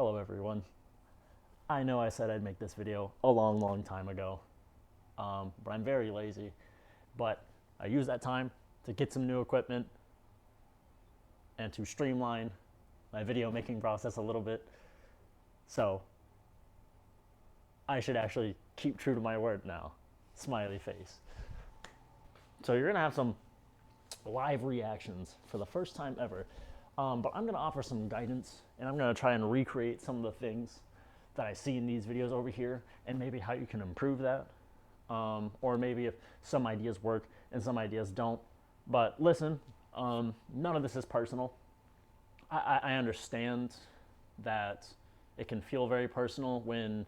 Hello everyone. I know I said I'd make this video a long time ago, but I'm very lazy. But I used that time to get some new equipment and to streamline my video making process a little bit. So I should actually keep true to my word now. Smiley face. So you're gonna have some live reactions for the first time ever. But I'm gonna offer some guidance and I'm gonna try and recreate some of the things that I see in these videos over here and maybe how you can improve that. Or maybe if some ideas work and some ideas don't. But listen, none of this is personal. I understand that it can feel very personal when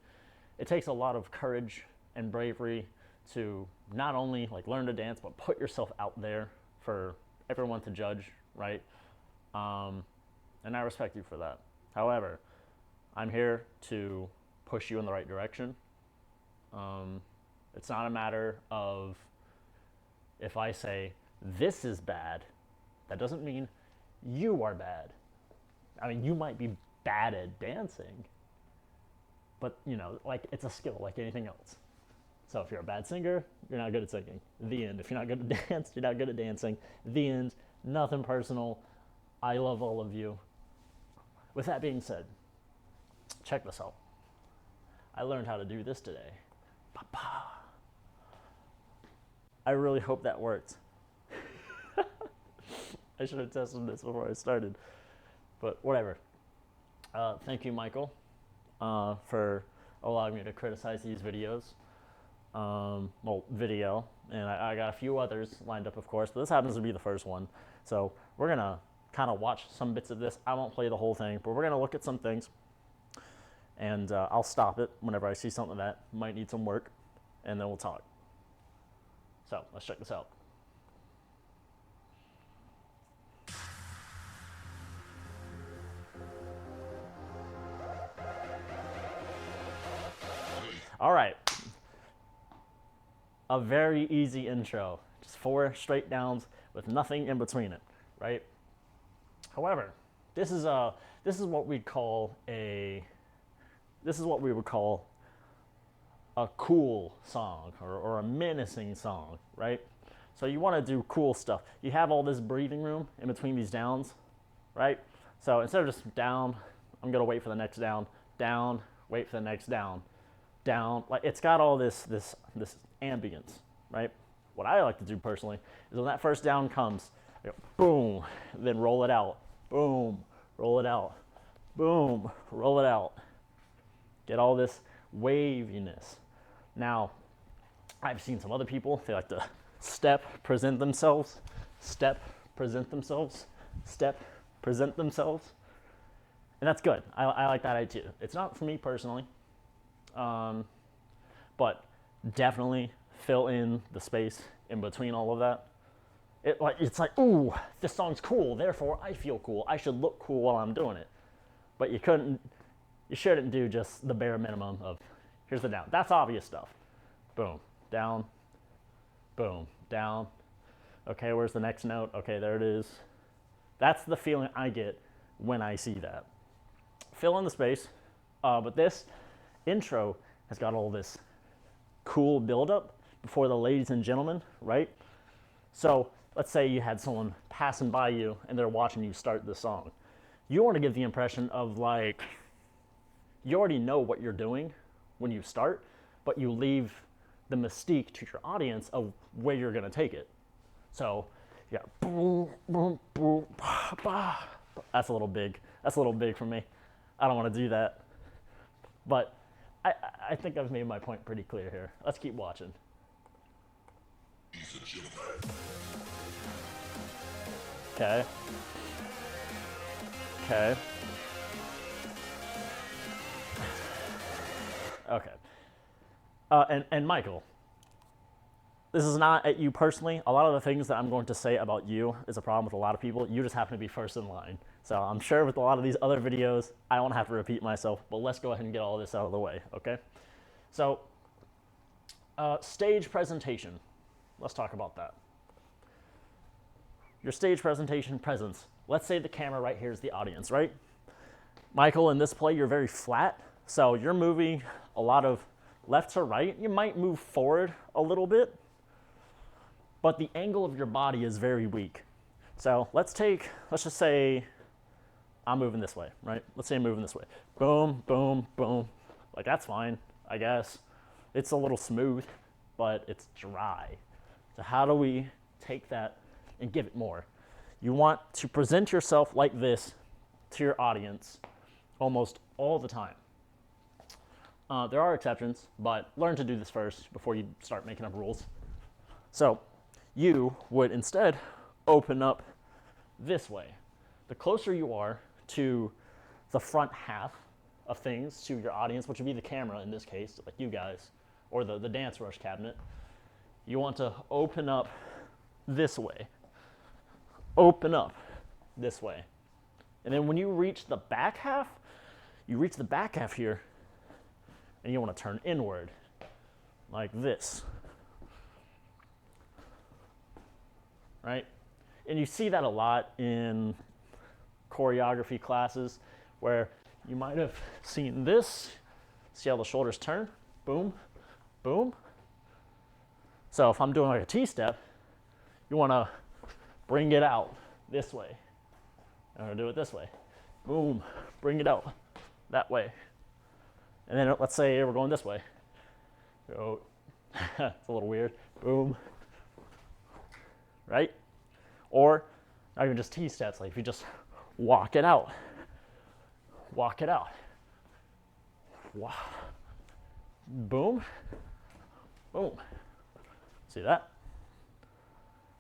it takes a lot of courage and bravery to not only like learn to dance, but put yourself out there for everyone to judge, right? And I respect you for that. However, I'm here to push you in the right direction. It's not a matter of if I say this is bad, that doesn't mean you are bad. I mean, you might be bad at dancing, but you know, like it's a skill like anything else. So if you're a bad singer, you're not good at singing. The end. If you're not good at dance, you're not good at dancing. The end. Nothing personal. I love all of you. With that being said, check this out. I learned how to do this today. I really hope that worked. I should have tested this before I started, but whatever. Thank you, Michael, for allowing me to criticize these videos. Video, and I got a few others lined up, of course, but this happens to be the first one. So we're gonna kind of watch some bits of this. I won't play the whole thing, but we're gonna look at some things, and I'll stop it whenever I see something that might need some work, and then we'll talk. So let's check this out. All right. A very easy intro, just 4 straight downs with nothing in between it, right? However, this is what we would call a cool song or a menacing song, right? So you want to do cool stuff. You have all this breathing room in between these downs, right? So instead of just down, I'm gonna wait for the next down, down, wait for the next down, down. Like it's got all this ambience, right? What I like to do personally is when that first down comes, I go, boom, then roll it out, boom, roll it out, boom, roll it out. Get all this waviness. Now, I've seen some other people, they like to step, present themselves, step, present themselves, step, present themselves. And that's good. I like that idea. It's not for me personally, but definitely fill in the space in between all of that. It's like, ooh, this song's cool, therefore I feel cool. I should look cool while I'm doing it. But you shouldn't do just the bare minimum of, here's the down. That's obvious stuff. Boom, down, boom, down. Okay, where's the next note? Okay, there it is. That's the feeling I get when I see that. Fill in the space, but this intro has got all this cool buildup before the ladies and gentlemen, right? So let's say you had someone passing by you and they're watching you start the song. You want to give the impression of like, you already know what you're doing when you start, but you leave the mystique to your audience of where you're going to take it. So you got boom, boom, boom, bah, bah. That's a little big. That's a little big for me. I don't want to do that. But I think I've made my point pretty clear here. Let's keep watching. Okay. Okay. Okay. And Michael, this is not at you personally. A lot of the things that I'm going to say about you is a problem with a lot of people. You just happen to be first in line. So I'm sure with a lot of these other videos, I won't have to repeat myself, but let's go ahead and get all this out of the way, okay? So, stage presentation. Let's talk about that. Your stage presentation presence. Let's say the camera right here is the audience, right? Michael, in this play, you're very flat, so you're moving a lot of left to right. You might move forward a little bit, but the angle of your body is very weak. So let's just say I'm moving this way, right? Let's say I'm moving this way. Boom, boom, boom. Like, that's fine, I guess. It's a little smooth, but it's dry. So how do we take that and give it more? You want to present yourself like this to your audience almost all the time. There are exceptions, but learn to do this first before you start making up rules. So you would instead open up this way. The closer you are to the front half of things, to your audience, which would be the camera in this case, like you guys, or the dance rush cabinet, you want to open up this way. Open up this way. And then when you reach the back half, here, and you want to turn inward, like this. Right? And you see that a lot in choreography classes where you might have seen this. See how the shoulders turn? Boom, boom. So if I'm doing like a T-step, you want to bring it out this way. I'm going to do it this way. Boom, bring it out that way. And then let's say we're going this way. So it's a little weird. Boom. Right? Or not even just T-steps, like if you just walk it out. Walk it out. Wow. Boom. Boom. See that?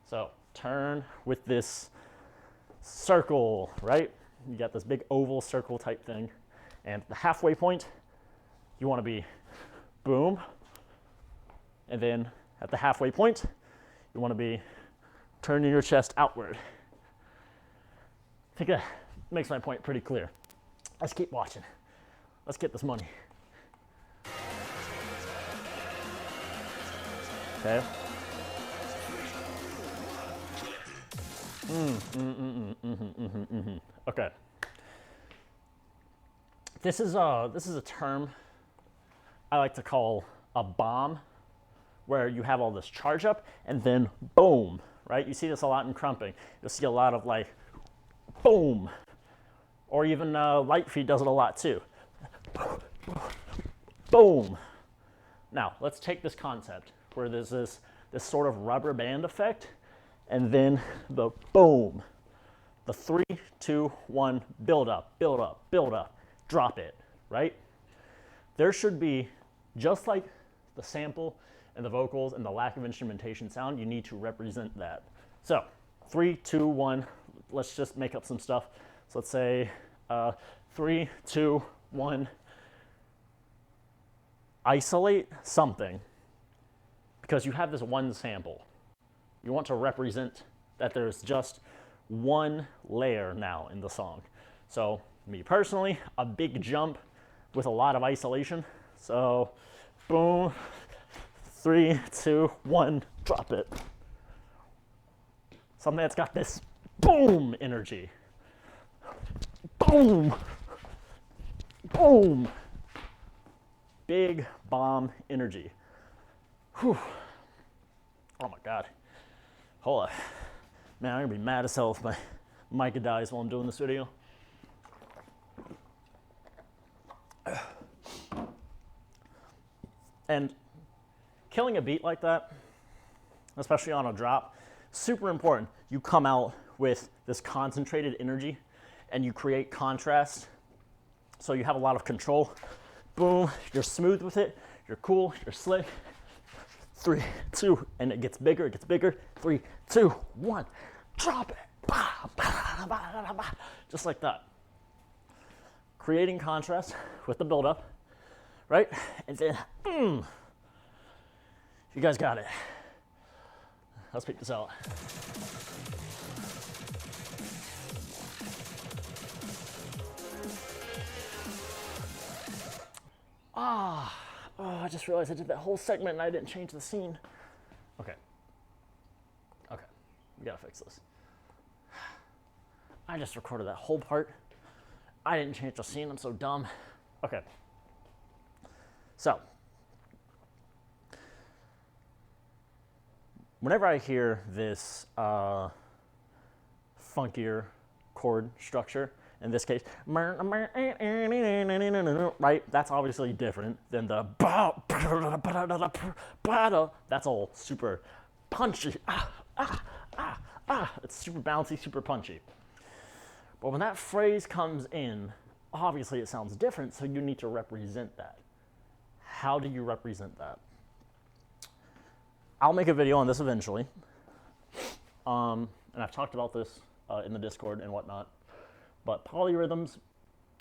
So turn with this circle, right? You got this big oval circle type thing. And the halfway point, you want to be boom. And then at the halfway point, you want to be turning your chest outward. I think that makes my point pretty clear. Let's keep watching. Let's get this money. Okay. Okay. This is a term I like to call a bomb, where you have all this charge up and then boom, right? You see this a lot in crumping. You'll see a lot of like boom, or even light feet does it a lot too. Boom. Now let's take this concept where there's this sort of rubber band effect, and then the boom, the 3, 2, 1, build up, build up, build up, drop it, right? There should be, just like the sample and the vocals and the lack of instrumentation sound, you need to represent that. So 3, 2, 1, let's just make up some stuff. So let's say 3, 2, 1, isolate something, because you have this one sample. You want to represent that there's just one layer now in the song. So me personally, a big jump with a lot of isolation. So boom, 3, 2, 1, drop it. Something that's got this boom energy. Boom, boom. Big bomb energy. Whew. Oh my God. Hold on. Man, I'm gonna be mad as hell if my mic dies while I'm doing this video. And killing a beat like that, especially on a drop, super important. You come out with this concentrated energy and you create contrast, so you have a lot of control. Boom, you're smooth with it, you're cool, you're slick. 3, 2, and it gets bigger, 3, 2, 1, drop it. Just like that. Creating contrast with the buildup, right? And then, you guys got it. Let's peek this out. Oh, I just realized I did that whole segment and I didn't change the scene. Okay, we gotta fix this. I just recorded that whole part I didn't change the scene, I'm so dumb. Okay. So, whenever I hear this funkier chord structure, in this case, right, that's obviously different than the that's all super punchy. It's super bouncy, super punchy. But when that phrase comes in, obviously it sounds different, so you need to represent that. How do you represent that? I'll make a video on this eventually. And I've talked about this in the Discord and whatnot. But polyrhythms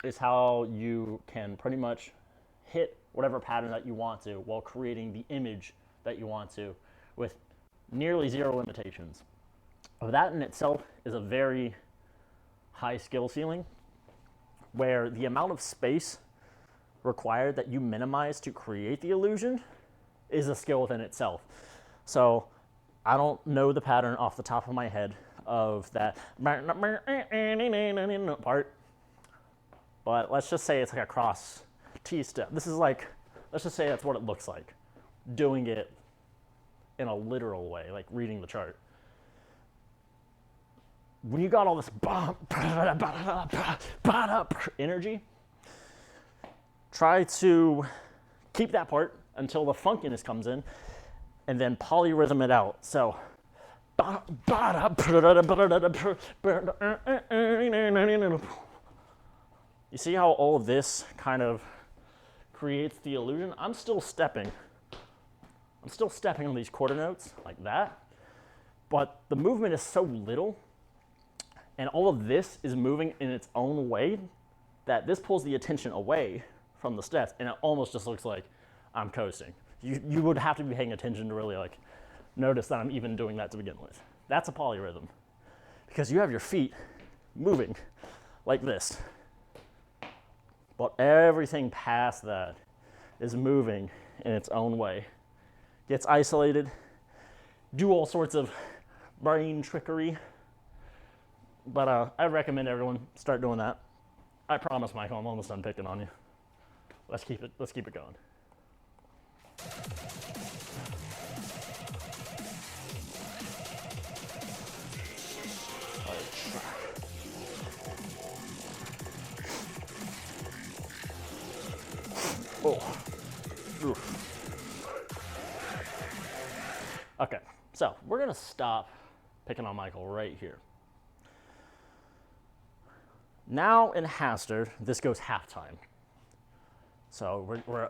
is how you can pretty much hit whatever pattern that you want to while creating the image that you want to with nearly zero limitations. That in itself is a very high skill ceiling where the amount of space required that you minimize to create the illusion is a skill within itself. So I don't know the pattern off the top of my head of that part, but let's just say it's like a cross T step. This is like, let's just say that's what it looks like, doing it in a literal way, like reading the chart. When you got all this energy, try to keep that part until the funkiness comes in, and then polyrhythm it out. So, you see how all of this kind of creates the illusion? I'm still stepping on these quarter notes like that, but the movement is so little, and all of this is moving in its own way that this pulls the attention away from the steps, and it almost just looks like I'm coasting. You would have to be paying attention to really like notice that I'm even doing that to begin with. That's a polyrhythm, because you have your feet moving like this, but everything past that is moving in its own way. Gets isolated, do all sorts of brain trickery, but I recommend everyone start doing that. I promise, Michael, I'm almost done picking on you. Let's keep it going. Oh. Oof. Okay, so we're gonna stop picking on Michael right here. Now in Haster, this goes halftime. So we're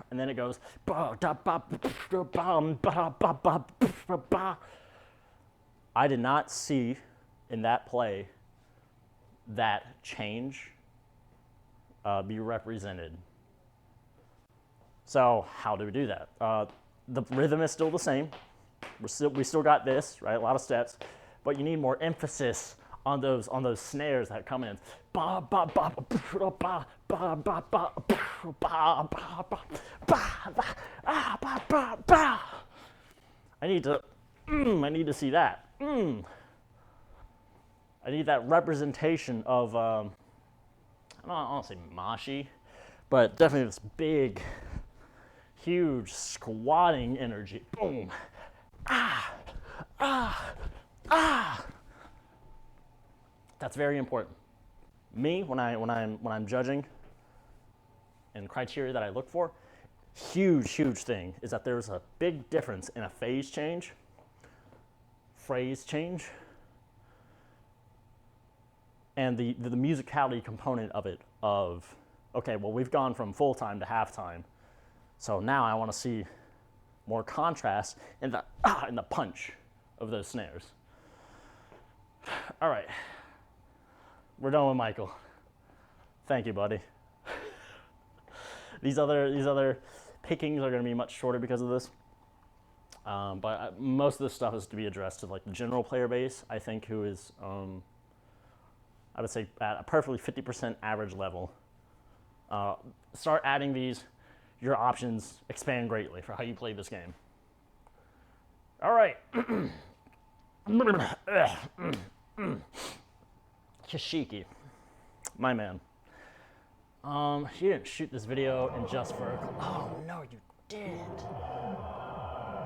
and then it goes. I did not see in that play that change be represented. So how do we do that? The rhythm is still the same. We still got this, right? A lot of steps, but you need more emphasis on those snares that come in. I need to see that. I need that representation of I don't want to say moshy, but definitely this big, huge squatting energy. Boom. That's very important. Me, when I'm judging, and criteria that I look for, huge thing is that there's a big difference in a phase change, phrase change, and the musicality component of it. Of okay, well we've gone from full time to halftime, so now I want to see more contrast in the punch of those snares. All right. We're done with Michael. Thank you, buddy. These other pickings are going to be much shorter because of this. But most of this stuff is to be addressed to like the general player base, I think, who is, I would say, at a perfectly 50% average level. Start adding these. Your options expand greatly for how you play this game. All right. Kashiki. My man. He didn't shoot this video in just vertical. Oh no, you did.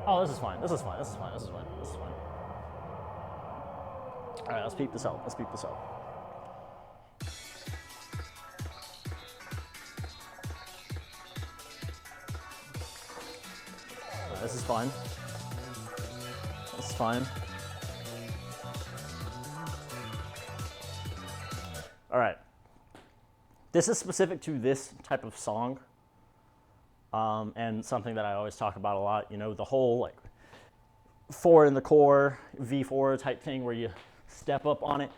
Oh, this is fine. This is fine. This is fine. This is fine. This is fine. All right, let's peep this out. Let's peep this out. This is fine. This is fine. All right. This is specific to this type of song, and something that I always talk about a lot. You know, the whole like 4 in the core, V4 type thing where you step up on it.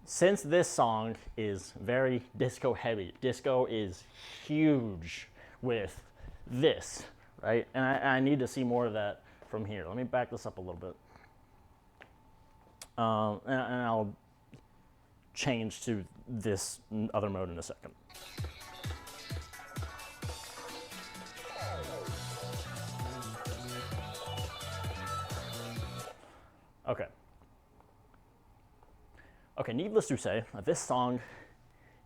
Since this song is very disco heavy, disco is huge with this, right? And I need to see more of that from here. Let me back this up a little bit. And I'll change to this other mode in a second. Okay. Okay, needless to say, this song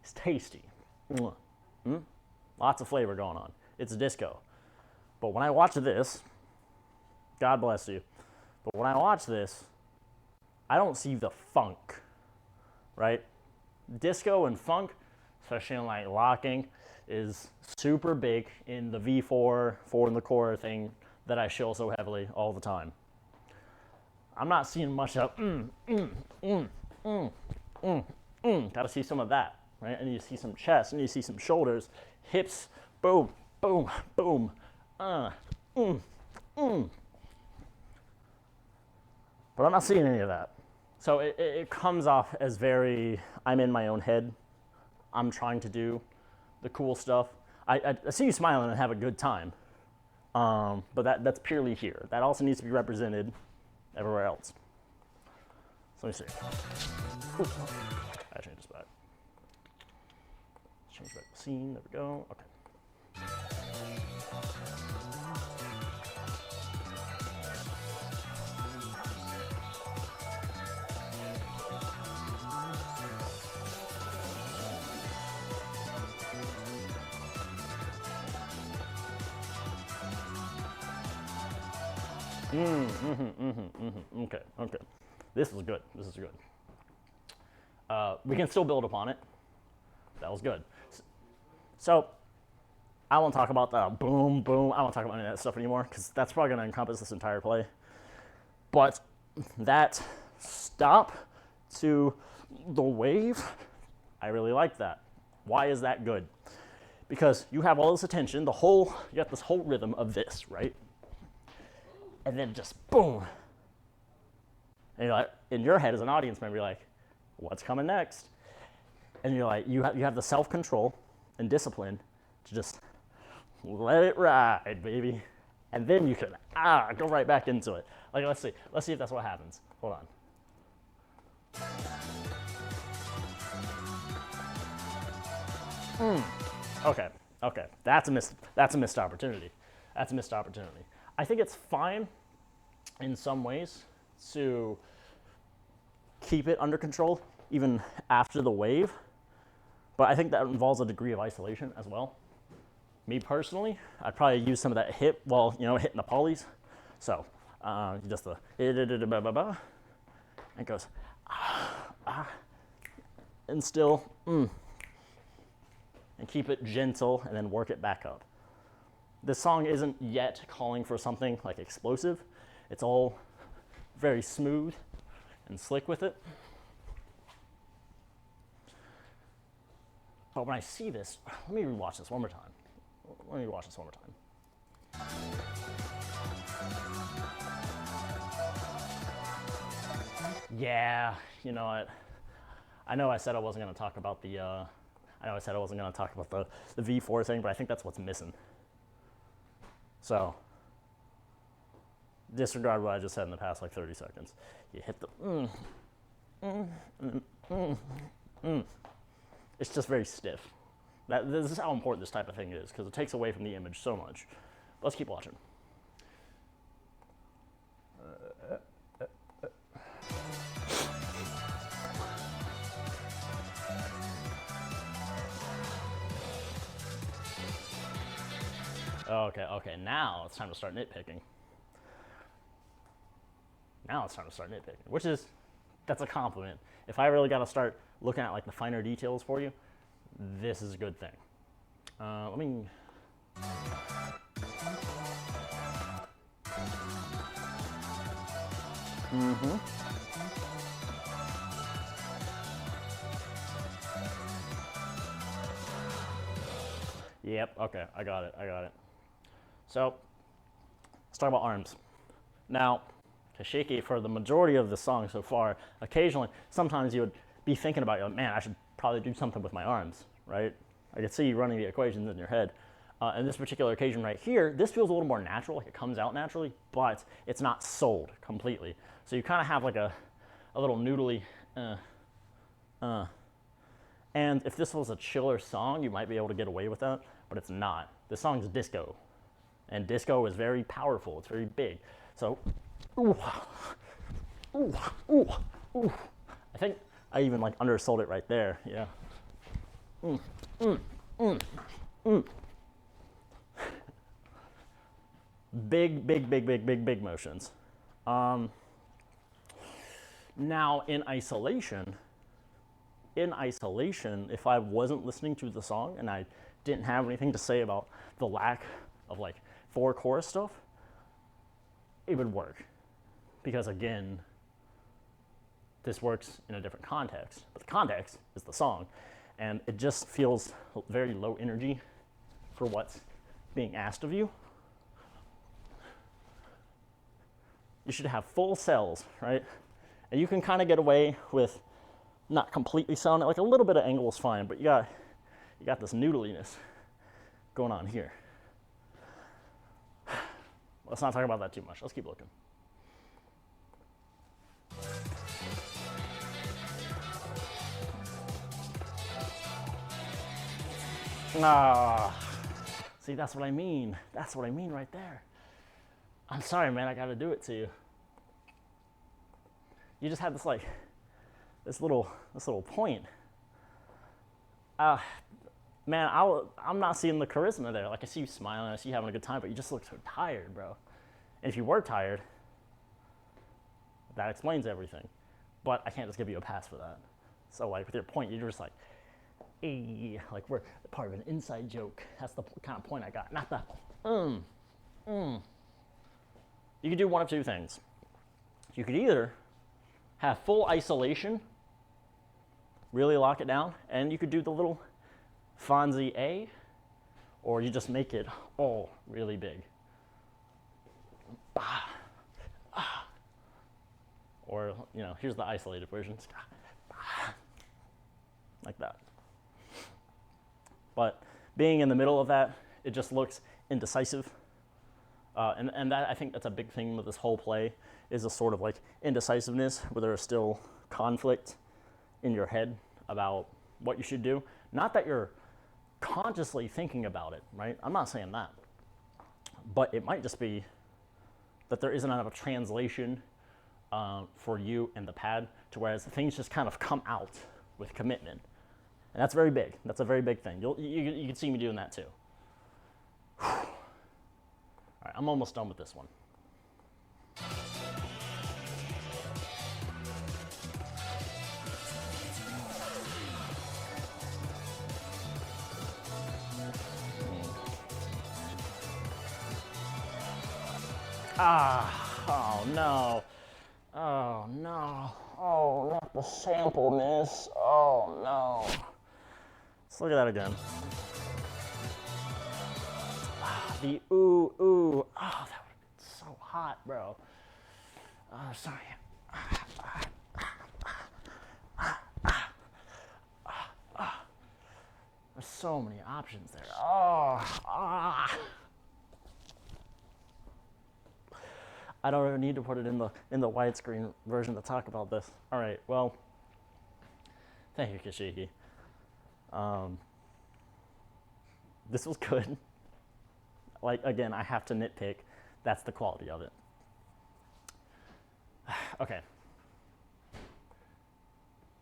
is tasty. Lots of flavor going on. It's disco. But when I watch this, God bless you, but when I watch this, I don't see the funk, right? Disco and funk, especially in like locking, is super big in the V4, 4 in the core thing that I shill so heavily all the time. I'm not seeing much of gotta see some of that, right? And you see some chest, and you see some shoulders, hips, boom, boom, boom, But I'm not seeing any of that. So it comes off as very, I'm in my own head. I'm trying to do the cool stuff. I see you smiling and have a good time, but that's purely here. That also needs to be represented everywhere else. So let me see. Ooh, I changed this back. Let's change back the scene. There we go. Okay. Okay. This is good. This is good. We can still build upon it. That was good. So, I won't talk about the boom, boom. I won't talk about any of that stuff anymore because that's probably going to encompass this entire play. But that stop to the wave, I really like that. Why is that good? Because you have all this attention, you got this whole rhythm of this, right? And then just boom. And you're like, in your head as an audience member, you're like, what's coming next? And you're like, you have the self-control and discipline to just let it ride, baby. And then you can go right back into it. Like, let's see if that's what happens. Hold on. Okay. That's a missed opportunity. That's a missed opportunity. I think it's fine in some ways to keep it under control even after the wave, but I think that involves a degree of isolation as well. Me personally, I'd probably use some of that hip while hitting the polys. So just the and it goes and still and keep it gentle and then work it back up. This song isn't yet calling for something like explosive. It's all very smooth and slick with it. But when I see this, let me rewatch this one more time. Yeah, you know what? I know I said I wasn't going to talk about the the V4 thing, but I think that's what's missing. So, disregard what I just said in the past like 30 seconds. You hit the It's just very stiff. This is how important this type of thing is, because it takes away from the image so much. Let's keep watching. Okay, okay, now it's time to start nitpicking. Now it's time to start nitpicking, which is, that's a compliment. If I really got to start looking at like the finer details for you, this is a good thing. Let me. Yep, okay, I got it, I got it. So, let's talk about arms. Now, Kashiki, for the majority of the song so far, occasionally, sometimes you would be thinking about, like, man, I should probably do something with my arms, right? I could see you running the equations in your head. In this particular occasion right here, this feels a little more natural, like it comes out naturally, but it's not sold completely. So you kind of have like a little noodly, And if this was a chiller song, you might be able to get away with that, but it's not. This song's disco, and disco is very powerful. It's very big. So, ooh, ooh, ooh, ooh. I think I even like undersold it right there. Yeah. Big, big, big, big, big, big motions. Now in isolation, if I wasn't listening to the song and I didn't have anything to say about the lack of like 4 chorus stuff, it would work. Because again, this works in a different context, but the context is the song. And it just feels very low energy for what's being asked of you. You should have full cells, right? And you can kind of get away with not completely sounding, like a little bit of angle is fine, but you got this noodliness going on here. Let's not talk about that too much. Let's keep looking. Ah, see, that's what I mean. That's what I mean right there. I'm sorry, man. I got to do it to you. You just had this like this little point. Man, I'm not seeing the charisma there. Like I see you smiling, I see you having a good time, but you just look so tired, bro. And if you were tired, that explains everything. But I can't just give you a pass for that. So like with your point, you're just like, hey, like we're part of an inside joke. That's the kind of point I got. Not the You could do one of two things. You could either have full isolation, really lock it down, and you could do the little Fonzie A, or you just make it all really big. Or, you know, here's the isolated version. Like that. But being in the middle of that, it just looks indecisive. And that, I think that's a big thing with this whole play, is a sort of like indecisiveness where there is still conflict in your head about what you should do. Not that you're consciously thinking about it, right? I'm not saying that. But it might just be that there isn't enough of a translation for you and the pad to whereas things just kind of come out with commitment. And that's very big. That's a very big thing. You can see me doing that too. All right, I'm almost done with this one. Oh no. Oh no. Oh, not the sample, miss. Oh no. Let's look at that again. The ooh, ooh. Oh, that would have been so hot, bro. Oh, sorry. There's so many options there. Oh, I don't even need to put it in the widescreen version to talk about this. All right, well, thank you, Kashiki. This was good. Like, again, I have to nitpick. That's the quality of it. Okay.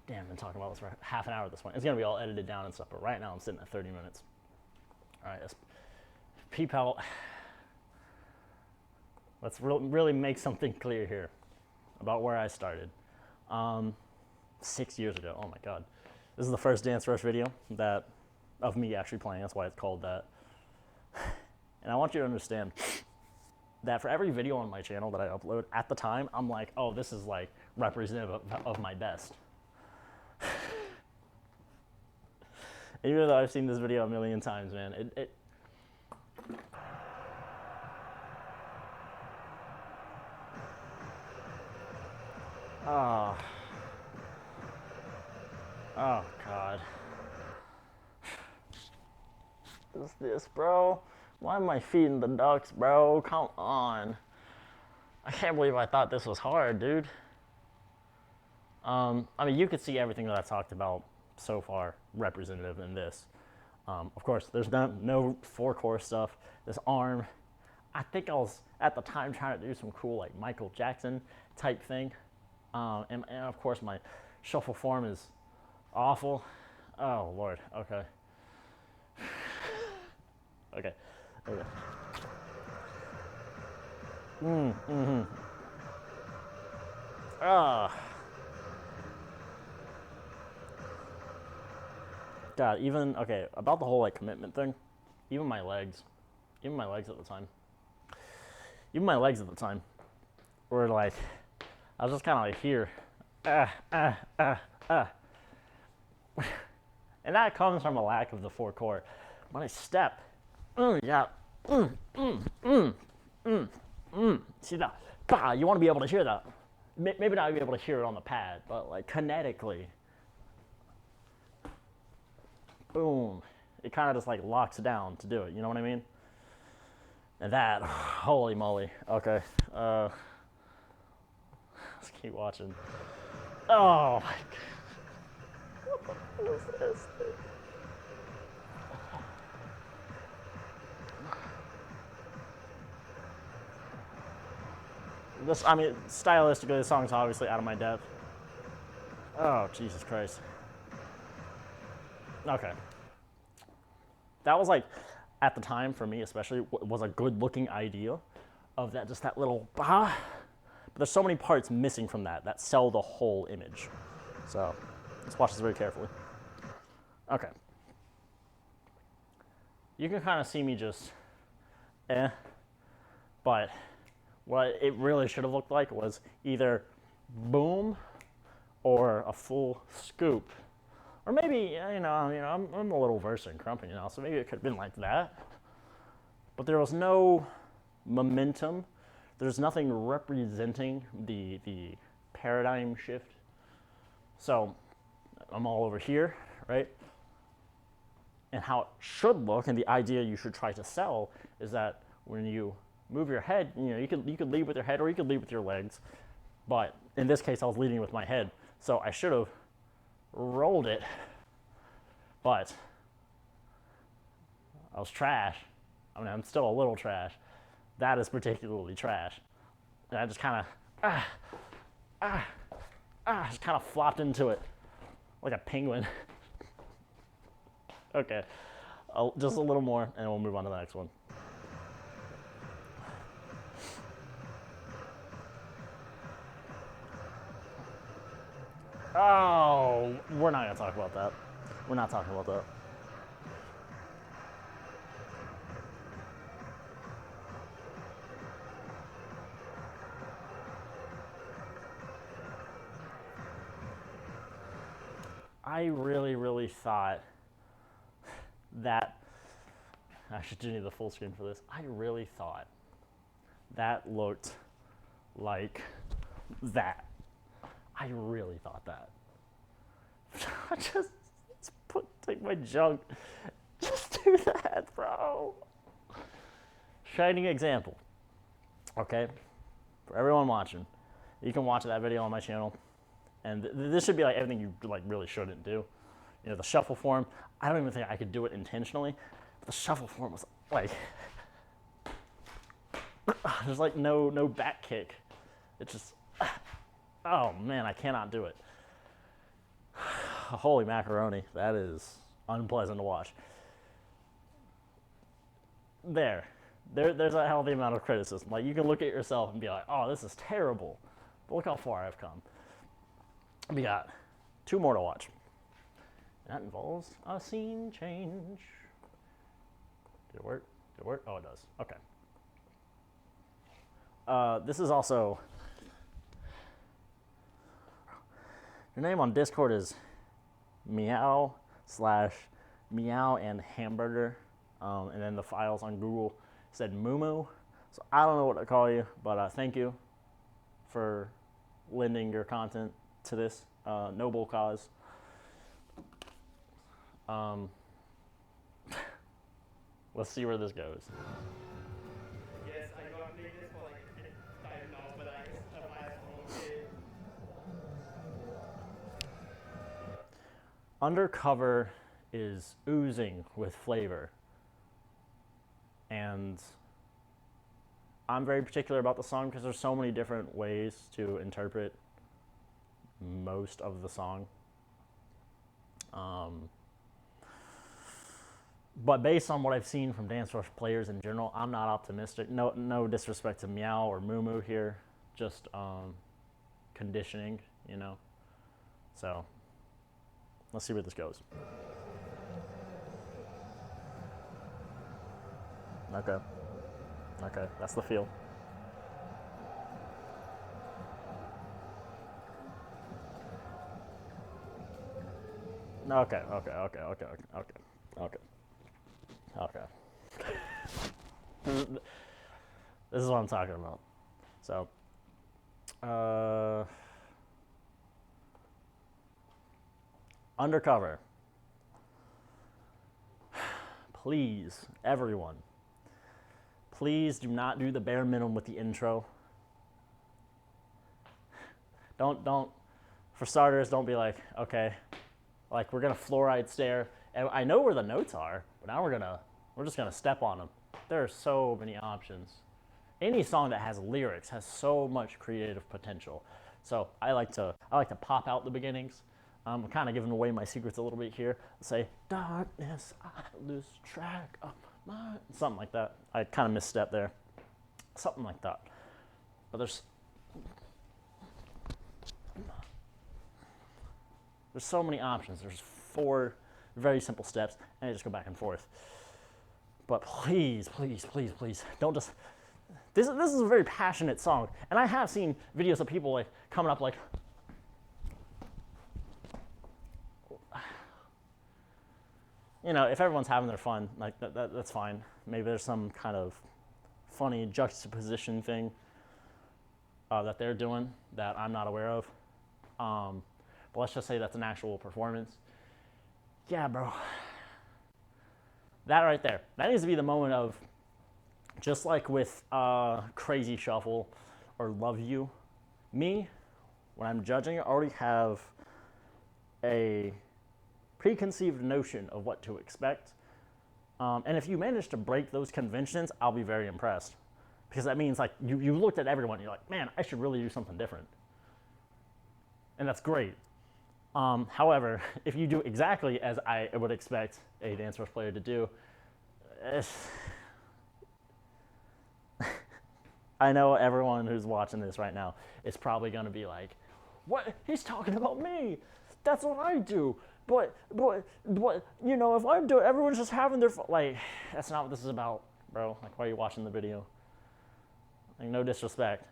Damn, I've been talking about this for half an hour at this point. It's going to be all edited down and stuff, but right now I'm sitting at 30 minutes. All right, people, let's really make something clear here about where I started. 6 years ago. Oh my God. This is the first Dance Rush video of me actually playing. That's why it's called that. And I want you to understand that for every video on my channel that I upload, at the time, I'm like, oh, this is like representative of my best. Even though I've seen this video a million times, man, oh, oh God. What's this, bro? Why am I feeding the ducks, bro? Come on. I can't believe I thought this was hard, dude. I mean, you could see everything that I talked about so far representative in this. Of course, there's no four-core stuff. This arm, I think I was, at the time, trying to do some cool, like, Michael Jackson type thing. And of course, my shuffle form is awful. Oh, Lord. Okay. Okay. Okay. God, even, okay, about the whole, like, commitment thing, even my legs at the time, were, like, I was just kind of, like, here, and that comes from a lack of the four core. When I step, yeah, see that, bah, you want to be able to hear that. Maybe not be able to hear it on the pad, but, like, kinetically, boom, it kind of just like locks down to do it, you know what I mean? And that, holy moly. Okay, let's keep watching. Oh my God, what is this? This, I mean, stylistically, the song's obviously out of my depth. Oh, Jesus Christ. Okay. That was like, at the time for me especially, was a good looking idea of that, just that little bah. But there's so many parts missing from that sell the whole image. So let's watch this very carefully. Okay. You can kind of see me just, but what it really should have looked like was either boom or a full scoop. Or maybe, I'm a little versed in crumping, so maybe it could have been like that. But there was no momentum. There's nothing representing the paradigm shift. So I'm all over here, right? And how it should look, and the idea you should try to sell, is that when you move your head, you could lead with your head or you could lead with your legs. But in this case, I was leading with my head. So I should have rolled it, but I was trash. I mean, I'm still a little trash. That is particularly trash. And I just kind of, just kind of flopped into it like a penguin. Okay, just a little more, and we'll move on to the next one. Oh, we're not gonna talk about that. We're not talking about that. I really thought that, I should do need the full screen for this. I really thought that looked like that. I really thought that. just take my junk. Just do that, bro. Shining example. Okay? For everyone watching, you can watch that video on my channel. And this should be like everything you like really shouldn't do. The shuffle form, I don't even think I could do it intentionally. But the shuffle form was like, there's like no back kick. It's just, oh man, I cannot do it. Holy macaroni, that is unpleasant to watch. there's a healthy amount of criticism. Like, you can look at yourself and be like, oh, this is terrible. But look how far I've come. We got 2 more to watch. That involves a scene change. Did it work? Did it work? Oh, it does. Okay. This is also, your name on Discord is meow/meow and hamburger, and then the files on Google said moo. So I don't know what to call you, but thank you for lending your content to this noble cause. Let's see where this goes. Yes, I got played this for like 5 now, but I of my own kid. Undercover is oozing with flavor. And I'm very particular about the song because there's so many different ways to interpret most of the song. But based on what I've seen from Dance Rush players in general, I'm not optimistic. No disrespect to Meow or Moo Moo here, just conditioning, you know. So let's see where this goes. Okay, that's the feel. Okay. This is what I'm talking about. So, Undercover. Please, everyone, please do not do the bare minimum with the intro. Don't, for starters, don't be like, okay, like we're gonna fluoride stare. And I know where the notes are, but now we're just gonna step on them. There are so many options. Any song that has lyrics has so much creative potential. So I like to pop out the beginnings. I'm kind of giving away my secrets a little bit here. Say, darkness, I lose track of my... Something like that. I kind of misstepped there. Something like that. But there's so many options. There's 4 very simple steps, and I just go back and forth. But please, don't just... This is a very passionate song, and I have seen videos of people like coming up like... You know, if everyone's having their fun, like that's fine. Maybe there's some kind of funny juxtaposition thing that they're doing that I'm not aware of. But let's just say that's an actual performance. Yeah, bro. That right there. That needs to be the moment of, just like with Crazy Shuffle or Love You, me, when I'm judging, I already have a preconceived notion of what to expect. And if you manage to break those conventions, I'll be very impressed. Because that means like you looked at everyone and you're like, man, I should really do something different. And that's great. However, if you do exactly as I would expect a Dance Rush player to do, I know everyone who's watching this right now is probably going to be like, what? He's talking about me. That's what I do. But, you know, if I'm doing, everyone's just having their fun. Like, that's not what this is about, bro. Like, why are you watching the video? Like, no disrespect,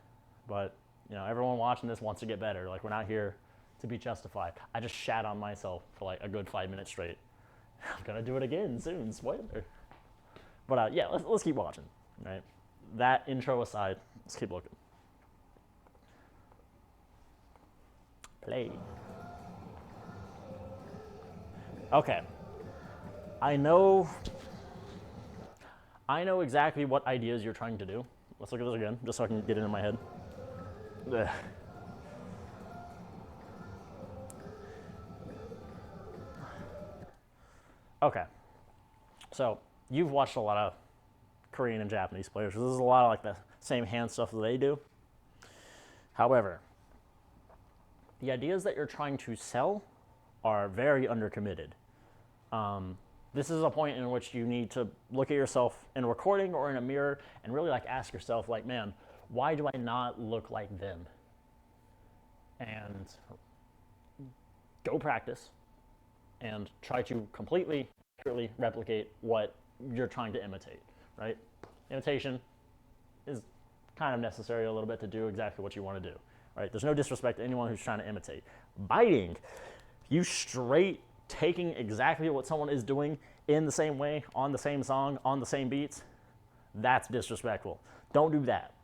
but, you know, everyone watching this wants to get better. Like, we're not here to be justified. I just shat on myself for like a good 5 minutes straight. I'm gonna do it again soon, spoiler. But yeah, let's keep watching, right? That intro aside, let's keep looking. Play. Okay. I know exactly what ideas you're trying to do. Let's look at this again, just so I can get it in my head. Ugh. Okay, so you've watched a lot of Korean and Japanese players. This is a lot of like the same hand stuff that they do. However, the ideas that you're trying to sell are very undercommitted. This is a point in which you need to look at yourself in a recording or in a mirror and really like ask yourself, like, man, why do I not look like them? And go practice and try to completely accurately replicate what you're trying to imitate, right? Imitation is kind of necessary a little bit to do exactly what you want to do, right? There's no disrespect to anyone who's trying to imitate. Biting, you straight taking exactly what someone is doing in the same way, on the same song, on the same beats, that's disrespectful. Don't do that.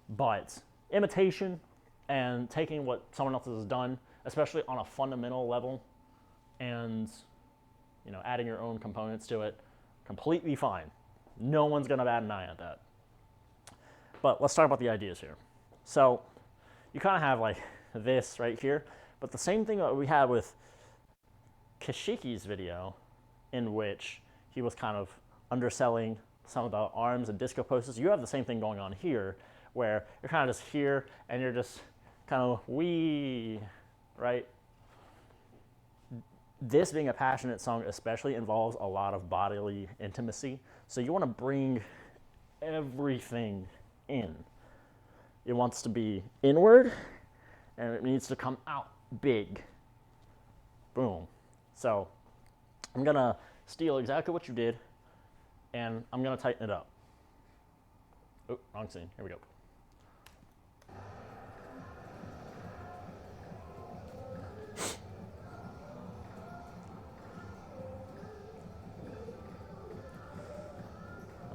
But imitation and taking what someone else has done, especially on a fundamental level, and adding your own components to it, completely fine. No one's gonna bat an eye at that. But let's talk about the ideas here. So you kind of have like this right here, but the same thing that we had with Kashiki's video, in which he was kind of underselling some of the arms and disco poses. You have the same thing going on here, where you're kind of just here and you're just kind of wee, right? This being a passionate song especially involves a lot of bodily intimacy. So you want to bring everything in. It wants to be inward and it needs to come out big. Boom. So I'm gonna steal exactly what you did and I'm gonna tighten it up. Oh, wrong scene. Here we go.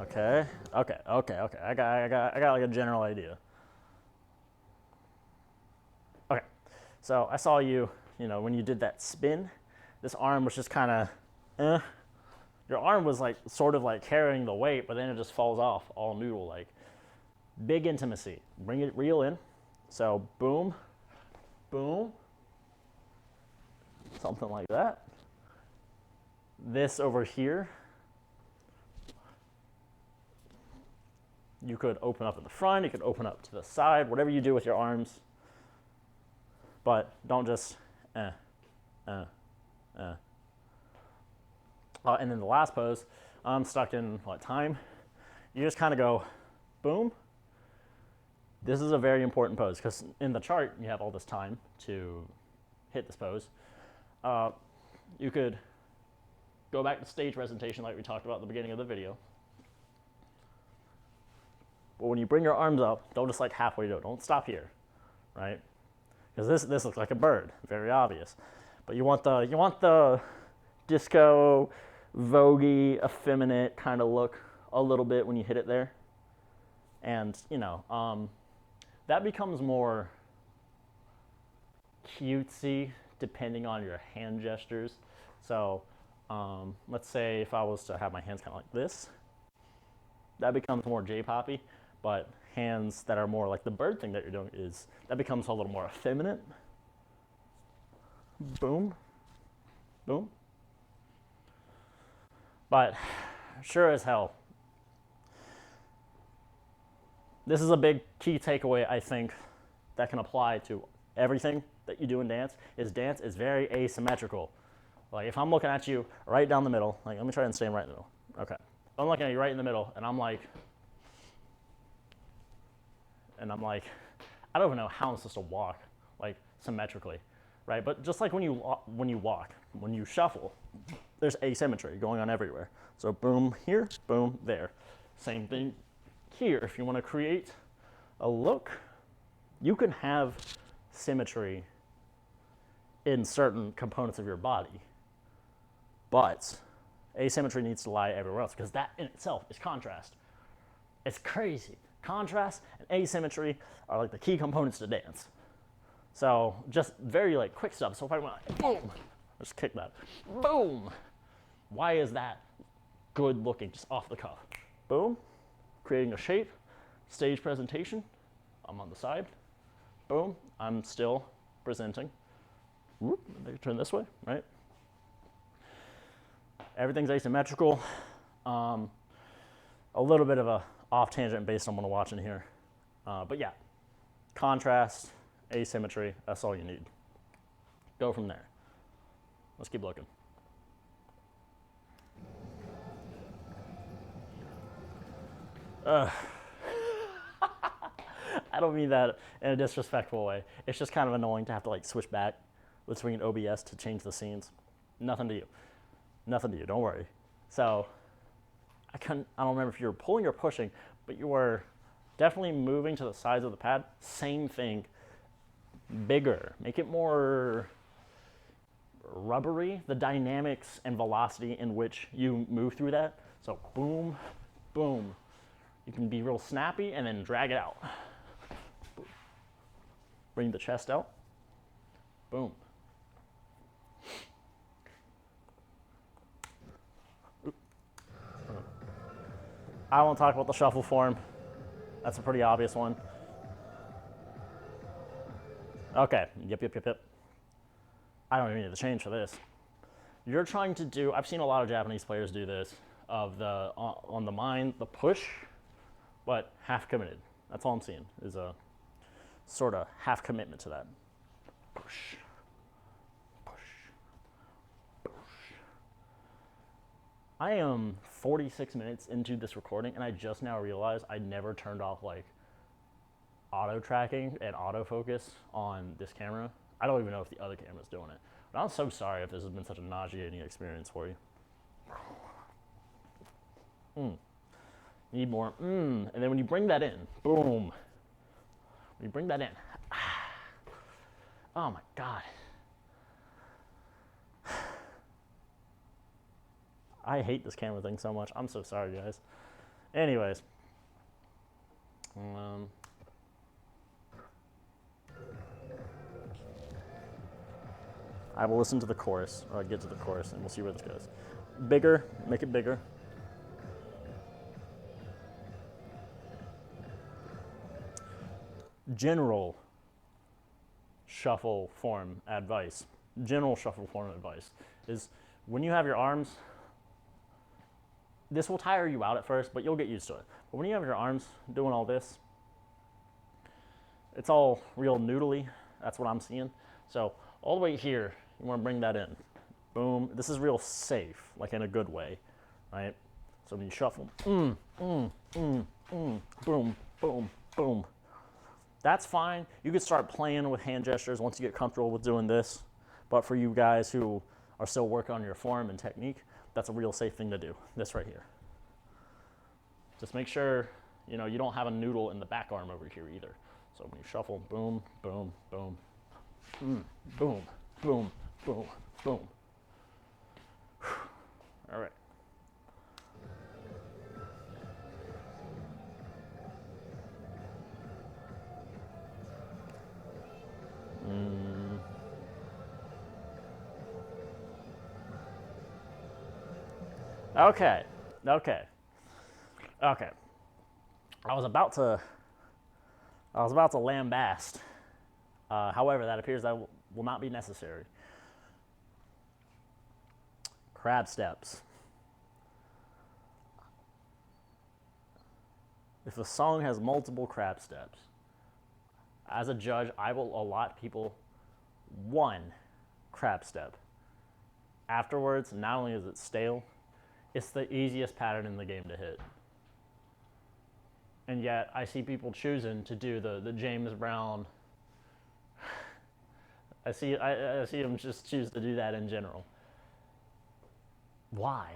Okay. I got like a general idea. Okay. So I saw you, when you did that spin, this arm was just kind of, Your arm was like sort of like carrying the weight, but then it just falls off all noodle like. Big intimacy. Bring it real in. So boom, boom, something like that. This over here, you could open up at the front, you could open up to the side, whatever you do with your arms. But don't just, And then the last pose, I'm stuck in what time? You just kind of go, boom. This is a very important pose because in the chart you have all this time to hit this pose. You could go back to stage presentation like we talked about at the beginning of the video. But when you bring your arms up, don't just like halfway do it. Don't stop here, right? Because this looks like a bird, very obvious. But you want the disco, voguey, effeminate kind of look a little bit when you hit it there. And, that becomes more cutesy depending on your hand gestures. So let's say if I was to have my hands kind of like this, that becomes more J-poppy, but hands that are more like the bird thing that you're doing that becomes a little more effeminate. Boom, boom. But sure as hell, this is a big key takeaway, I think, that can apply to everything that you do in dance is very asymmetrical. Like if I'm looking at you right down the middle, like let me try and stand right in the middle. Okay. I'm looking at you right in the middle and I'm like, I don't even know how I'm supposed to walk like symmetrically, right? But just like when you walk, when you shuffle, there's asymmetry going on everywhere. So boom here, boom there. Same thing here. If you want to create a look, you can have symmetry in certain components of your body, but asymmetry needs to lie everywhere else because that in itself is contrast. It's crazy. Contrast and asymmetry are like the key components to dance. So just very like quick stuff. So if I went like, boom, just kick that, boom. Why is that good looking just off the cuff? Boom, creating a shape, stage presentation. I'm on the side. Boom, I'm still presenting. Whoop, they turn this way, right? Everything's asymmetrical. A little bit of a off tangent based on what I'm watching here. But yeah, contrast, asymmetry, that's all you need. Go from there. Let's keep looking. I don't mean that in a disrespectful way. It's just kind of annoying to have to like switch back between OBS to change the scenes. Nothing to you. Nothing to you. Don't worry. So I don't remember if you were pulling or pushing, but you were definitely moving to the sides of the pad. Same thing. Bigger. Make it more rubbery. The dynamics and velocity in which you move through that. So boom, boom. You can be real snappy and then drag it out. Bring the chest out. Boom. I won't talk about the shuffle form. That's a pretty obvious one. Okay, yep. I don't even need to change for this. You're trying to do, I've seen a lot of Japanese players do this, of the, on the mine, the push, but half committed. That's all I'm seeing, is a sort of half commitment to that. Push, push, push. I am 46 minutes into this recording, and I just now realized I never turned off like auto tracking and autofocus on this camera. I don't even know if the other camera's doing it. But I'm so sorry if this has been such a nauseating experience for you. Need more. And then when you bring that in, boom. When you bring that in, oh my God. I hate this camera thing so much. I'm so sorry, guys. Anyways. I will listen to the chorus, or get to the chorus, and we'll see where this goes. Bigger, make it bigger. General shuffle form advice is when you have your arms, this will tire you out at first, but you'll get used to it. But when you have your arms doing all this, it's all real noodly. That's what I'm seeing. So all the way here, you want to bring that in. Boom. This is real safe, like in a good way, right? So when you shuffle, boom, boom, boom. That's fine. You could start playing with hand gestures once you get comfortable with doing this. But for you guys who are still working on your form and technique, that's a real safe thing to do. This right here. Just make sure, you know, you don't have a noodle in the back arm over here either. So when you shuffle, boom, boom, boom, boom, boom, boom, boom. All right. Okay. I was about to lambast. However, that appears that will not be necessary. Crab steps. If a song has multiple crab steps, as a judge, I will allot people one crab step. Afterwards, not only is it stale, it's the easiest pattern in the game to hit. And yet, I see people choosing to do the James Brown. I see them just choose to do that in general. Why?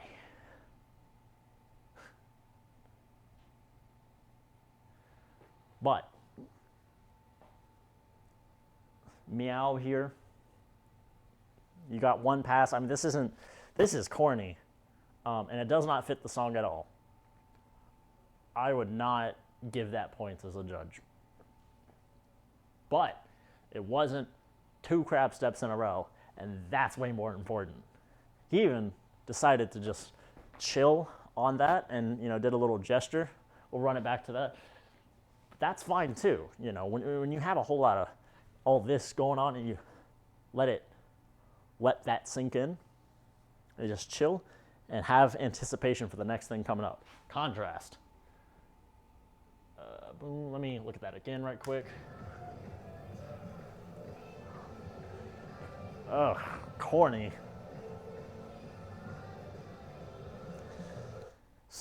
But meow here. You got one pass. I mean, this is corny, and it does not fit the song at all. I would not give that points as a judge. But it wasn't 2 crab steps in a row, and that's way more important. He even decided to just chill on that and, you know, did a little gesture. We'll run it back to that. That's fine too. You know, when you have a whole lot of all this going on and you let that sink in and just chill and have anticipation for the next thing coming up. Contrast. Boom, let me look at that again right quick. Ugh, corny.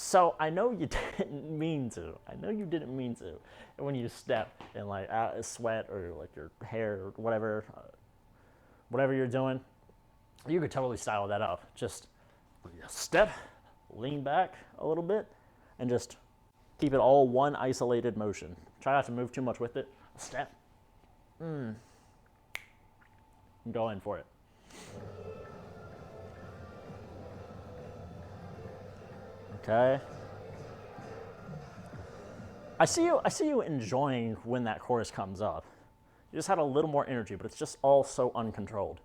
So I know you didn't mean to. I know you didn't mean to. And when you step and like sweat or like your hair or whatever you're doing, you could totally style that up. Just step, lean back a little bit, and just keep it all one isolated motion. Try not to move too much with it. Step. Go in for it. Okay. I see you enjoying when that chorus comes up. You just had a little more energy, but it's just all so uncontrolled.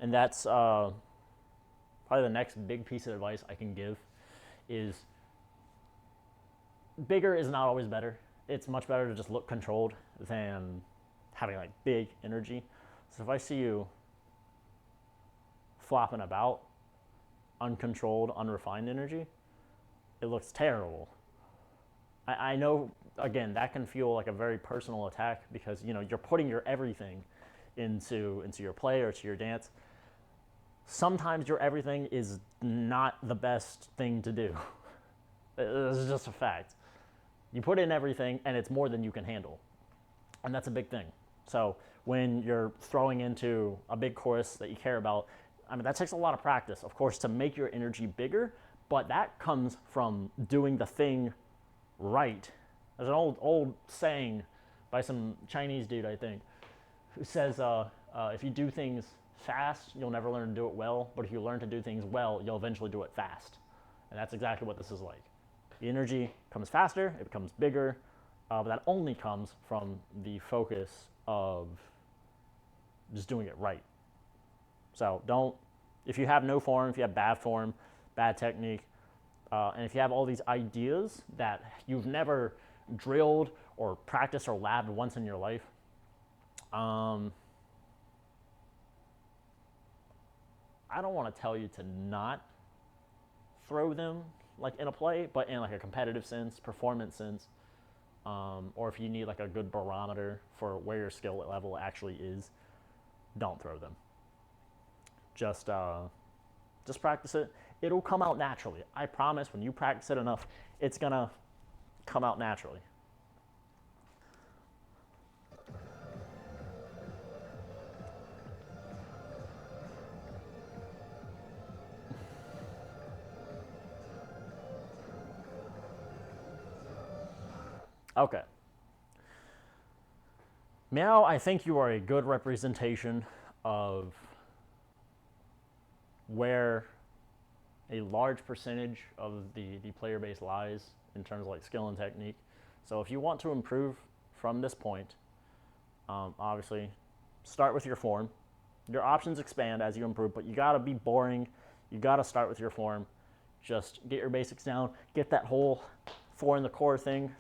And that's probably the next big piece of advice I can give is bigger is not always better. It's much better to just look controlled than having like big energy. So if I see you flopping about, uncontrolled, unrefined energy, it looks terrible. I know, again, that can feel like a very personal attack because you're putting your everything into your play or to your dance. Sometimes your everything is not the best thing to do. It's just a fact. You put in everything and it's more than you can handle. And that's a big thing. So when you're throwing into a big chorus that you care about, I mean, that takes a lot of practice, of course, to make your energy bigger, but that comes from doing the thing right. There's an old saying by some Chinese dude, I think, who says, if you do things fast, you'll never learn to do it well, but if you learn to do things well, you'll eventually do it fast. And that's exactly what this is like. The energy comes faster, it becomes bigger, but that only comes from the focus of just doing it right. So if you have no form, if you have bad form, bad technique, and if you have all these ideas that you've never drilled or practiced or labbed once in your life, I don't want to tell you to not throw them like in a play, but in like a competitive sense, performance sense, or if you need like a good barometer for where your skill level actually is, don't throw them. Just practice it. It'll come out naturally. I promise when you practice it enough, it's gonna come out naturally. Okay. Now I think you are a good representation of where a large percentage of the player base lies in terms of like skill and technique. So if you want to improve from this point, obviously start with your form. Your options expand as you improve, but you gotta be boring. You gotta start with your form. Just get your basics down. Get that whole 4 in the core thing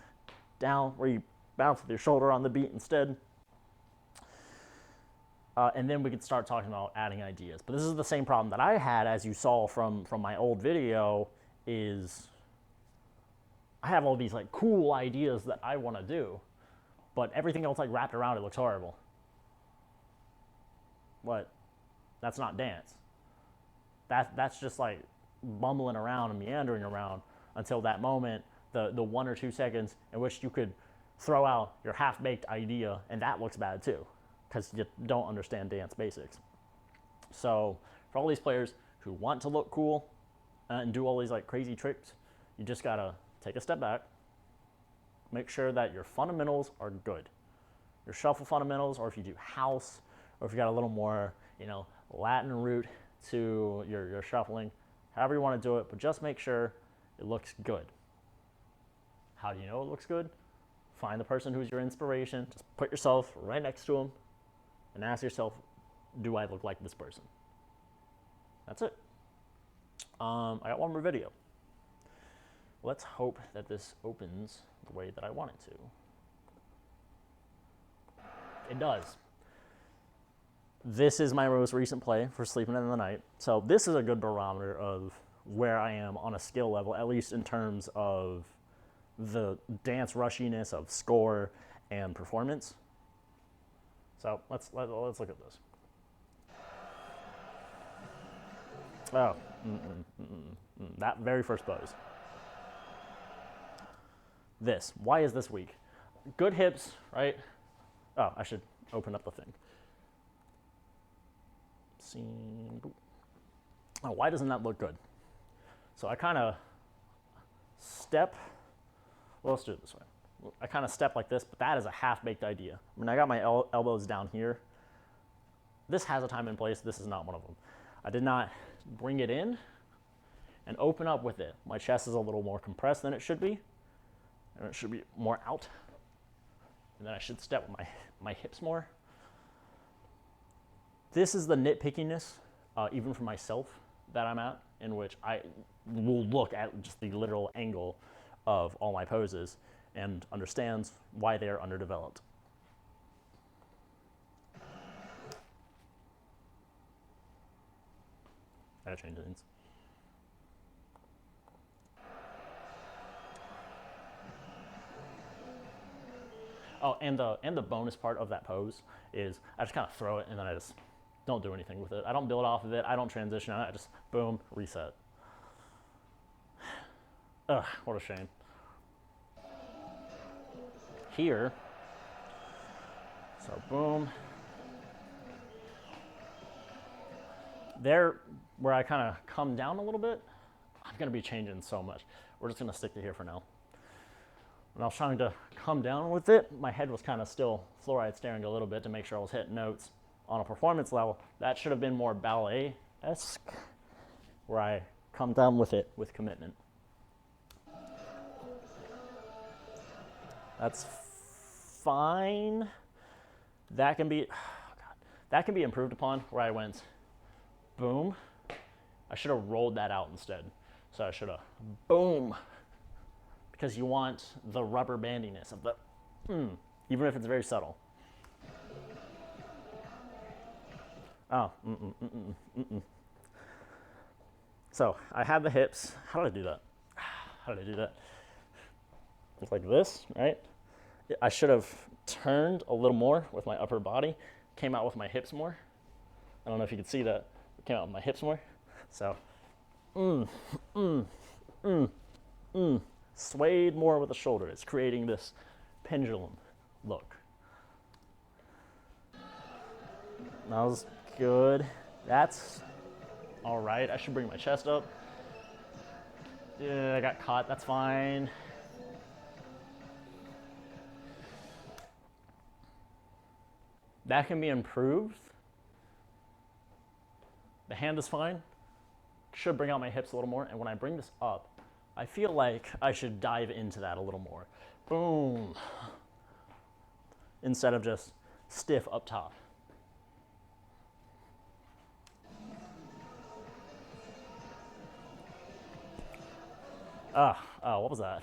down where you bounce with your shoulder on the beat instead. And then we could start talking about adding ideas. But this is the same problem that I had, as you saw from my old video, is I have all these like cool ideas that I want to do, but everything else like wrapped around it looks horrible. But that's not dance. That's just like bumbling around and meandering around until that moment, the 1 or 2 seconds in which you could throw out your half-baked idea, and that looks bad too, because you don't understand dance basics. So for all these players who want to look cool and do all these like crazy tricks, you just gotta take a step back, make sure that your fundamentals are good. Your shuffle fundamentals, or if you do house, or if you got a little more, Latin root to your shuffling, however you want to do it, but just make sure it looks good. How do you know it looks good? Find the person who's your inspiration, just put yourself right next to them, and ask yourself, do I look like this person? That's it. I got one more video. Let's hope that this opens the way that I want it to. It does. This is my most recent play for Sleeping in the Night. So this is a good barometer of where I am on a skill level, at least in terms of the dance rushiness of score and performance. So let's look at this. Oh, That very first pose. This. Why is this weak? Good hips, right? Oh, I should open up the thing. Oh, why doesn't that look good? So I kind of step. Well, let's do it this way. I kind of step like this, but that is a half-baked idea. I mean, I got my elbows down here. This has a time and place. This is not one of them. I did not bring it in and open up with it. My chest is a little more compressed than it should be, and it should be more out. And then I should step with my hips more. This is the nitpickiness, even for myself, that I'm at, in which I will look at just the literal angle of all my poses and understands why they are underdeveloped. I gotta change things. Oh, and the bonus part of that pose is I just kind of throw it and then I just don't do anything with it. I don't build off of it. I don't transition on it. I just boom, reset. Ugh, what a shame. Here, so boom. There, where I kind of come down a little bit, I'm gonna be changing so much. We're just gonna stick to here for now. When I was trying to come down with it, my head was kind of still fluoride staring a little bit to make sure I was hitting notes on a performance level. That should have been more ballet-esque, where I come down with it with commitment. That's fine. That can be, oh God, that can be improved upon, where I went boom. I should have rolled that out instead. So I should have boom, because you want the rubber bandiness of the even if it's very subtle. Oh, So I had the hips. How did I do that? How did I do that? It's like this, right? I should have turned a little more with my upper body, came out with my hips more. I don't know if you can see that. Came out with my hips more. So, swayed more with the shoulder. It's creating this pendulum look. That was good. That's all right. I should bring my chest up. Yeah, I got caught. That's fine. That can be improved. The hand is fine. Should bring out my hips a little more. And when I bring this up, I feel like I should dive into that a little more. Boom. Instead of just stiff up top. What was that?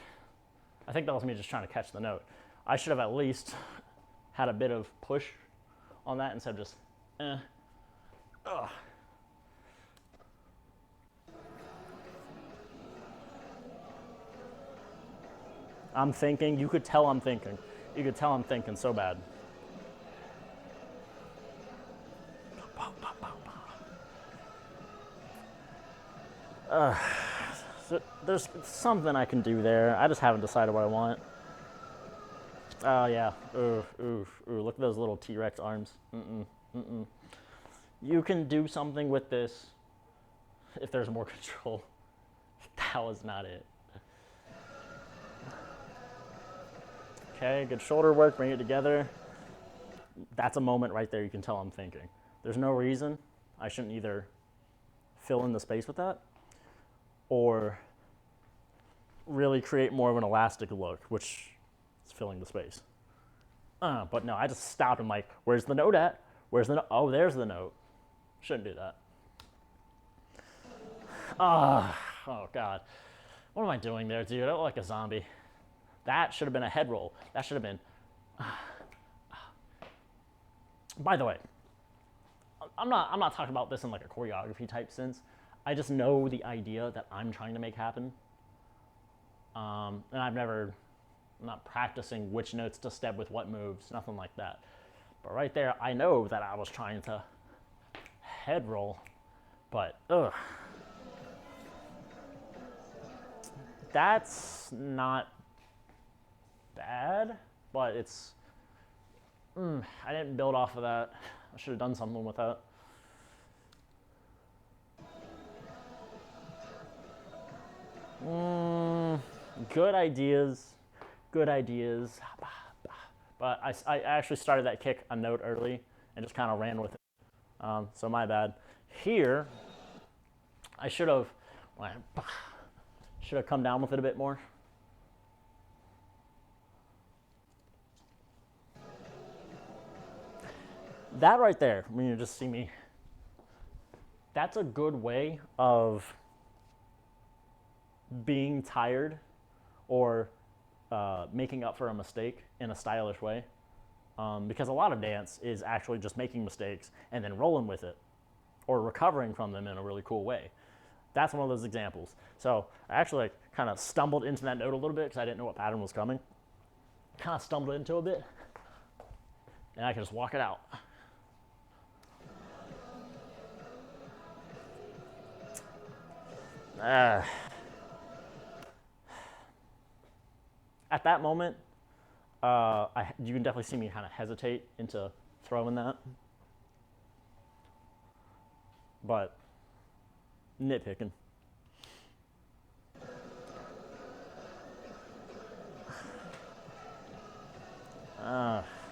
I think that was me just trying to catch the note. I should have at least had a bit of push on that instead of just I'm thinking. You could tell I'm thinking. You could tell I'm thinking so bad. So there's something I can do there. I just haven't decided what I want. Oh yeah. Ooh. Look at those little T-Rex arms. You can do something with this if there's more control. That was not it. Okay, good shoulder work, bring it together. That's a moment right there you can tell I'm thinking. There's no reason I shouldn't either fill in the space with that or really create more of an elastic look, which is filling the space. But no, I just stopped and like, where's the note at? Where's the note? Oh, there's the note. Shouldn't do that. Oh God. What am I doing there, dude? I look like a zombie. That should have been a head roll. That should have been. By the way, I'm not talking about this in like a choreography type sense. I just know the idea that I'm trying to make happen. And I'm not practicing which notes to step with what moves, nothing like that. But right there, I know that I was trying to head roll, but That's not bad, but it's, I didn't build off of that. I should have done something with that. Good ideas, good ideas. But I actually started that kick a note early and just kind of ran with it. So my bad. Here, I should have come down with it a bit more. That right there, when you just see me, that's a good way of being tired or making up for a mistake in a stylish way. Because a lot of dance is actually just making mistakes and then rolling with it or recovering from them in a really cool way. That's one of those examples. So I actually kind of stumbled into that note a little bit because I didn't know what pattern was coming. Kind of stumbled into a bit, and I can just walk it out. At that moment, you can definitely see me kind of hesitate into throwing that. But nitpicking.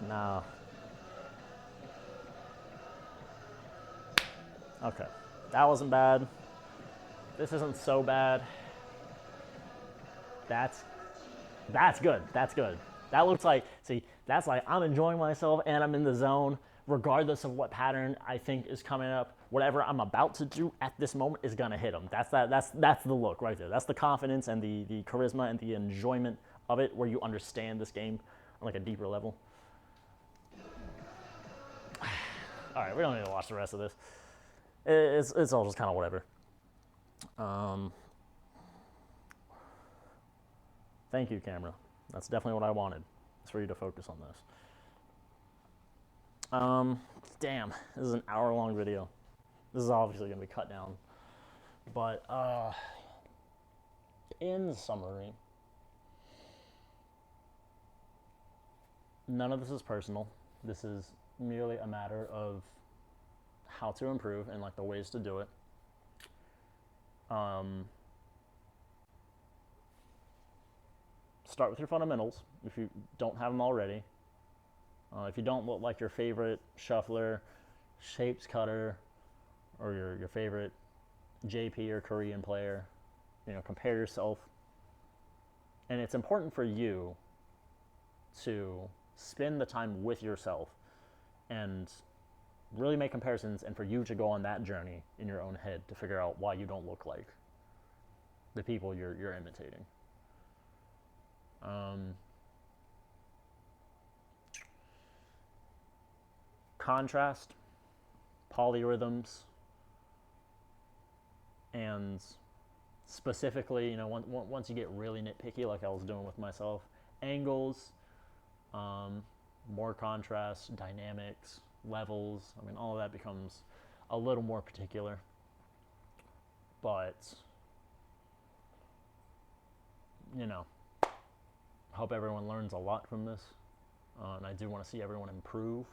No. Okay, that wasn't bad. This isn't so bad. That's good. That's good. That looks like, see, that's like I'm enjoying myself and I'm in the zone, regardless of what pattern I think is coming up. Whatever I'm about to do at this moment is gonna hit them. That's the look right there. That's the confidence and the charisma and the enjoyment of it, where you understand this game on like a deeper level. All right, we don't need to watch the rest of this. It's all just kind of whatever. Thank you, camera. That's definitely what I wanted. It's for you to focus on this. Damn, this is an hour-long video. This is obviously gonna be cut down. But in summary, none of this is personal. This is merely a matter of how to improve and like the ways to do it. Start with your fundamentals if you don't have them already. If you don't look like your favorite shuffler, shapes cutter, or your favorite JP or Korean player, compare yourself. And it's important for you to spend the time with yourself and really make comparisons, and for you to go on that journey in your own head to figure out why you don't look like the people you're imitating. Contrast, polyrhythms, and specifically, once you get really nitpicky, like I was doing with myself, angles, more contrast, dynamics, levels. I mean, all of that becomes a little more particular. But, hope everyone learns a lot from this. And I do want to see everyone improve.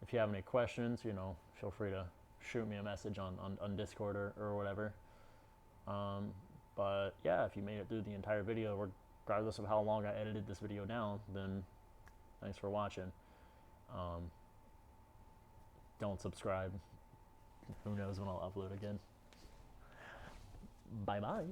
If you have any questions, feel free to shoot me a message on Discord or whatever. But yeah, if you made it through the entire video, regardless of how long I edited this video down, then thanks for watching. Don't subscribe. Who knows when I'll upload again. Bye-bye.